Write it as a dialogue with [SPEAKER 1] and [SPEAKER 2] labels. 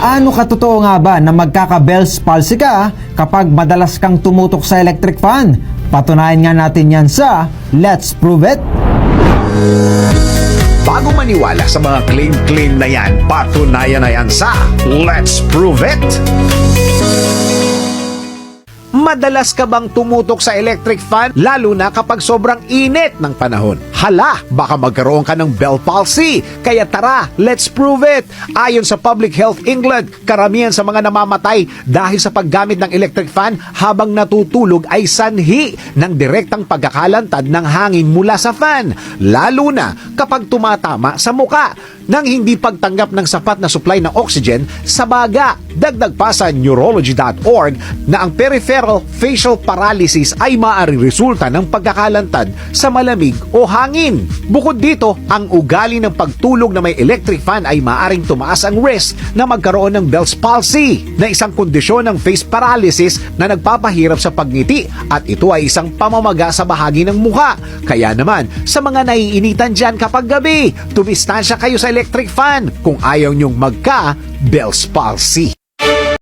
[SPEAKER 1] Gaano katotoo nga ba na magkaka-Bell's palsy ka kapag madalas kang tumutok sa electric fan? Patunayan nga natin yan sa Let's Prove It!
[SPEAKER 2] Bago maniwala sa mga claim na yan, patunayan na yan sa Let's Prove It! Madalas ka bang tumutok sa electric fan lalo na kapag sobrang init ng panahon? Hala, baka magkaroon ka ng Bell palsy. Kaya tara, let's prove it! Ayon sa Public Health England, karamihan sa mga namamatay dahil sa paggamit ng electric fan habang natutulog ay sanhi ng direktang pagkakalantad ng hangin mula sa fan, lalo na kapag tumatama sa muka nang hindi pagtanggap ng sapat na supply ng oxygen sa baga. Dagdag pa sa neurology.org na ang peripheral facial paralysis ay maaaring resulta ng pagkakalantad sa malamig o hangin. Bukod dito, ang ugali ng pagtulog na may electric fan ay maaaring tumaas ang risk na magkaroon ng Bell's palsy, na isang kondisyon ng face paralysis na nagpapahirap sa pagngiti, at ito ay isang pamamaga sa bahagi ng mukha. Kaya naman, sa mga naiinitan dyan kapag gabi, tumistansya kayo sa electric fan kung ayaw nyong magka Bell's palsy.